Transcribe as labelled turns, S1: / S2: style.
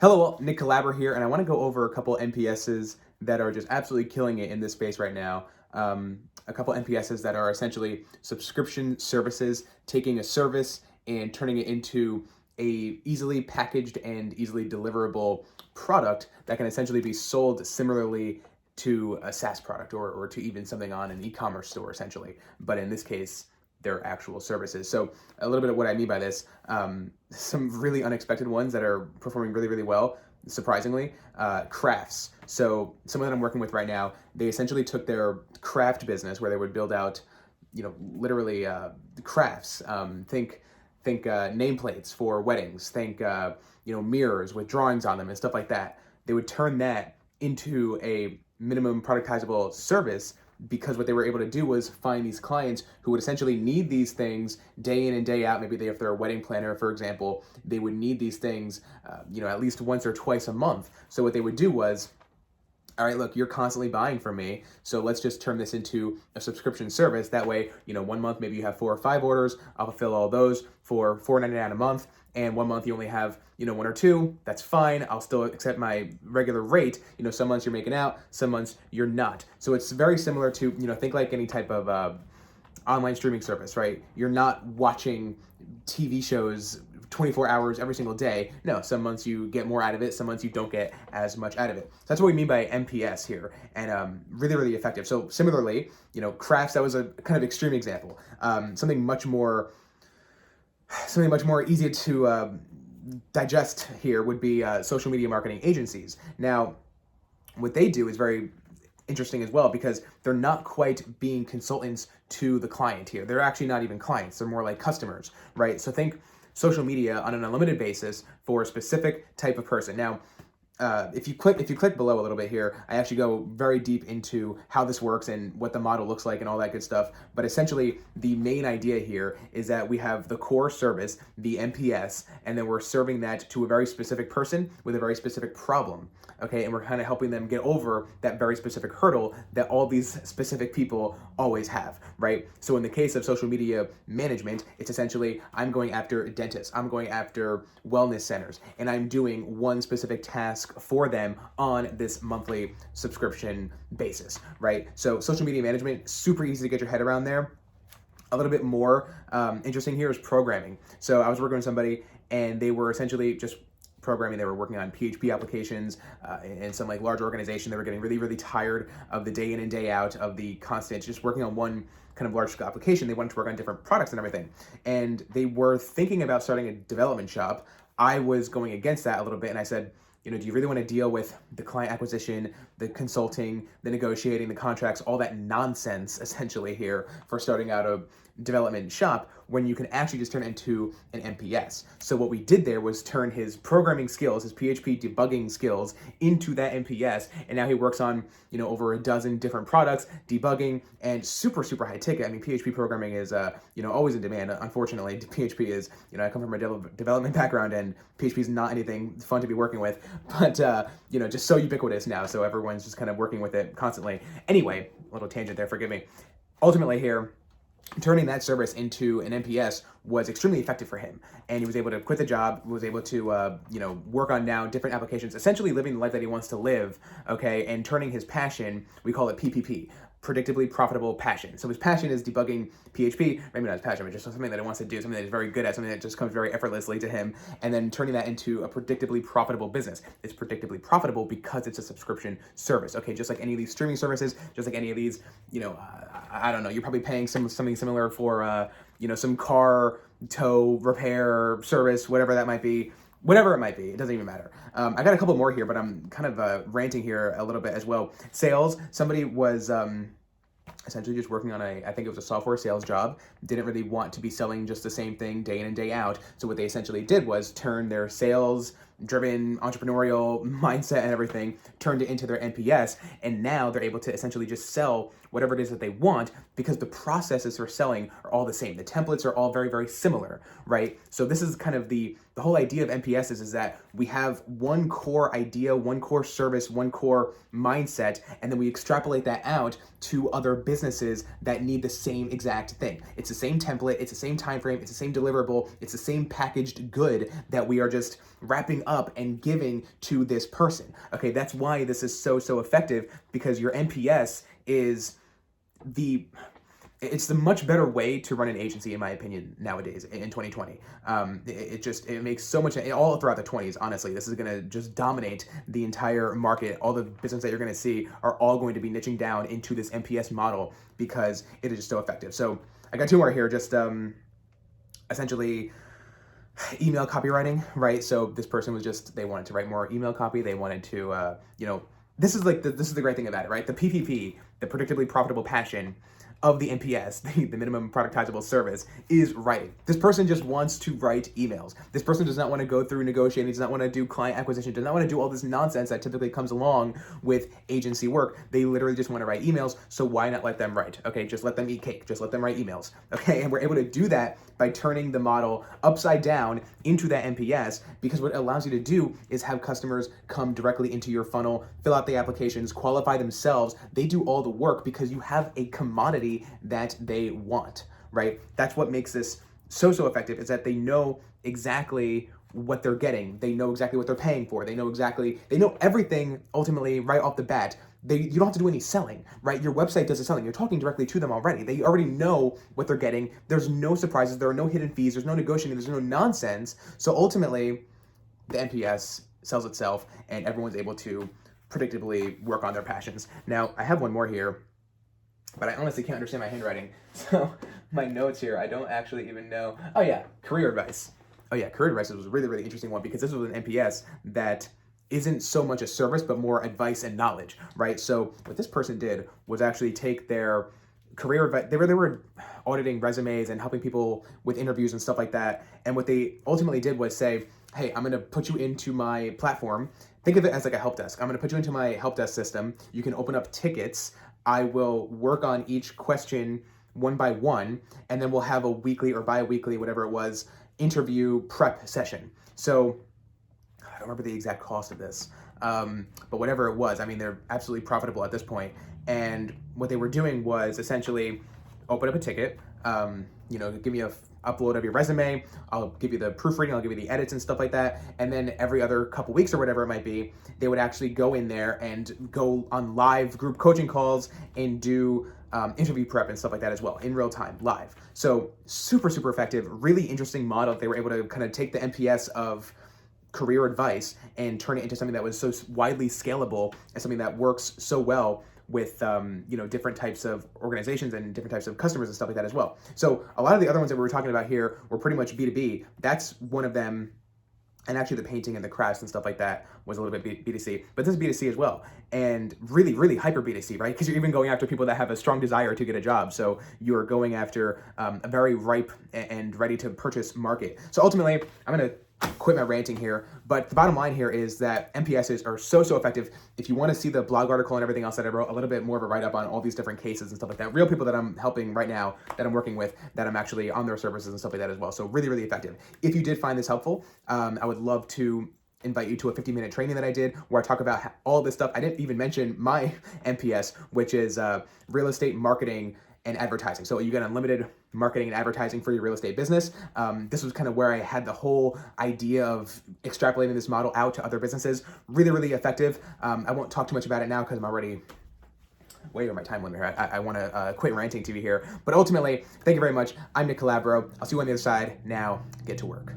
S1: Hello, Nick Calabro here, and I want to go over a couple MPSs that are just absolutely killing it in this space right now. A couple MPSs that are essentially subscription services, taking a service and turning it into a easily packaged and easily deliverable product that can essentially be sold similarly to a SaaS product or to even something on an e-commerce store, essentially. But in this case, their actual services. So a little bit of what I mean by this, some really unexpected ones that are performing really, really well, surprisingly, crafts. So someone that I'm working with right now, they essentially took their craft business where they would build out, literally crafts. Think nameplates for weddings. Think mirrors with drawings on them and stuff like that. They would turn that into a minimum productizable service because what they were able to do was find these clients who would essentially need these things day in and day out. Maybe if they're a wedding planner, for example, they would need these things, at least once or twice a month. So what they would do was, all right, look, you're constantly buying from me, so let's just turn this into a subscription service. That way, 1 month maybe you have 4 or 5 orders. I'll fulfill all those for $4.99 a month, and 1 month you only have 1 or 2. That's fine. I'll still accept my regular rate. Some months you're making out, some months you're not. So it's very similar to think like any type of online streaming service, right? You're not watching TV shows 24 hours every single day. No, some months you get more out of it, some months you don't get as much out of it. So that's what we mean by MPS here, and really, really effective. So similarly, crafts, that was a kind of extreme example. Something much more easy to digest here would be social media marketing agencies. Now, what they do is very interesting as well, because they're not quite being consultants to the client here. They're actually not even clients. They're more like customers, right? So think social media on an unlimited basis for a specific type of person. Now, if you click below a little bit here, I actually go very deep into how this works and what the model looks like and all that good stuff. But essentially, the main idea here is that we have the core service, the MPS, and then we're serving that to a very specific person with a very specific problem. Okay, and we're kind of helping them get over that very specific hurdle that all these specific people always have, right? So in the case of social media management, it's essentially, I'm going after dentists, I'm going after wellness centers, and I'm doing one specific task for them on this monthly subscription basis, right? So social media management, super easy to get your head around there. A little bit more interesting here is programming. So I was working with somebody and they were essentially just programming. They were working on PHP applications in some large organization. They were getting really, really tired of the day in and day out of the constant just working on one kind of large scale application. They wanted to work on different products and everything. And they were thinking about starting a development shop. I was going against that a little bit, and I said, do you really want to deal with the client acquisition, the consulting, the negotiating, the contracts, all that nonsense essentially here for starting out a development shop when you can actually just turn it into an MPS? So what we did there was turn his programming skills, his PHP debugging skills into that MPS, and now he works on, over a dozen different products, debugging, and super, super high ticket. I mean, PHP programming is, always in demand. Unfortunately, PHP is, I come from a development background, and PHP is not anything fun to be working with, but, just so ubiquitous now, so everyone's just kind of working with it constantly. Anyway, a little tangent there, forgive me. Ultimately here, turning that service into an MPS was extremely effective for him, and he was able to quit the job, was able to work on now different applications, essentially living the life that he wants to live, okay, and turning his passion, we call it PPP, Predictably Profitable Passion. So his passion is debugging PHP, maybe not his passion, but just something that he wants to do, something that he's very good at, something that just comes very effortlessly to him, and then turning that into a predictably profitable business. It's predictably profitable because it's a subscription service, okay? Just like any of these streaming services, just like any of these, I don't know, you're probably paying something similar for, some car tow repair service, whatever that might be. Whatever it might be, it doesn't even matter. I got a couple more here, but I'm kind of ranting here a little bit as well. Sales, somebody was essentially just working on I think it was a software sales job, didn't really want to be selling just the same thing day in and day out. So what they essentially did was turn their sales-driven entrepreneurial mindset and everything, turned it into their NPS, and now they're able to essentially just sell whatever it is that they want because the processes for selling are all the same. The templates are all very, very similar, right? So this is kind of the whole idea of MPS is that we have one core idea, one core service, one core mindset, and then we extrapolate that out to other businesses that need the same exact thing. It's the same template, it's the same time frame, it's the same deliverable, it's the same packaged good that we are just wrapping up and giving to this person. Okay, that's why this is so effective, because your MPS is it's the much better way to run an agency, in my opinion, nowadays in 2020. It makes so much, all throughout the 20s, honestly. This is going to just dominate the entire market. All the business that you're going to see are all going to be niching down into this MPS model because it is just so effective. So I got two more here, just essentially email copywriting, right? So this person was they wanted to write more email copy. They wanted to, this is the great thing about it, right? The PPP, the Predictably Profitable Passion of the MPS, the minimum productizable service, is writing. This person just wants to write emails. This person does not want to go through negotiating, does not want to do client acquisition, does not want to do all this nonsense that typically comes along with agency work. They literally just want to write emails, so why not let them write? Okay, just let them eat cake, just let them write emails. Okay, and we're able to do that by turning the model upside down into that MPS, because what it allows you to do is have customers come directly into your funnel, fill out the applications, qualify themselves. They do all the work because you have a commodity that they want, right? That's what makes this so effective, is that they know exactly what they're getting. They know exactly what they're paying for. They know everything ultimately right off the bat. You don't have to do any selling, right? Your website does the selling. You're talking directly to them already. They already know what they're getting. There's no surprises. There are no hidden fees. There's no negotiating. There's no nonsense. So ultimately, the NPS sells itself and everyone's able to predictably work on their passions. Now, I have one more here, but I honestly can't understand my handwriting. So my notes here, I don't actually even know. Oh yeah, career advice. Oh yeah, career advice was a really interesting one, because this was an MPS that isn't so much a service, but more advice and knowledge, right? So what this person did was actually take their career advice. They were auditing resumes and helping people with interviews and stuff like that. And what they ultimately did was say, hey, I'm going to put you into my platform. Think of it as like a help desk. I'm going to put you into my help desk system. You can open up tickets. I will work on each question one by one, and then we'll have a weekly or bi-weekly, whatever it was, interview prep session. So I don't remember the exact cost of this, but whatever it was, I mean, they're absolutely profitable at this point. And what they were doing was essentially open up a ticket, give me a upload of your resume, I'll give you the proofreading, I'll give you the edits and stuff like that, and then every other couple weeks or whatever it might be, they would actually go in there and go on live group coaching calls and do interview prep and stuff like that as well, in real time, live. So super effective, really interesting model. They were able to kind of take the MPS of career advice and turn it into something that was so widely scalable and something that works so well with different types of organizations and different types of customers and stuff like that as well. So a lot of the other ones that we were talking about here were pretty much B2B. That's one of them. And actually the painting and the crafts and stuff like that was a little bit B2C, but this is B2C as well. And really hyper B2C, right? Because you're even going after people that have a strong desire to get a job. So you're going after a very ripe and ready to purchase market. So ultimately, I'm going to quit my ranting here, but the bottom line here is that MPSs are so effective. If you want to see the blog article and everything else that I wrote, a little bit more of a write-up on all these different cases and stuff like that, real people that I'm helping right now, that I'm working with, that I'm actually on their services and stuff like that as well. So really effective. If you did find this helpful, I would love to invite you to a 50-minute training that I did where I talk about all this stuff. I didn't even mention my MPS, which is real estate marketing and advertising. So you get unlimited marketing and advertising for your real estate business. This was kind of where I had the whole idea of extrapolating this model out to other businesses. Really effective. I won't talk too much about it now because I'm already way over my time limit here. I want to quit ranting to you here. But ultimately, thank you very much. I'm Nick Calabro. I'll see you on the other side. Now, get to work.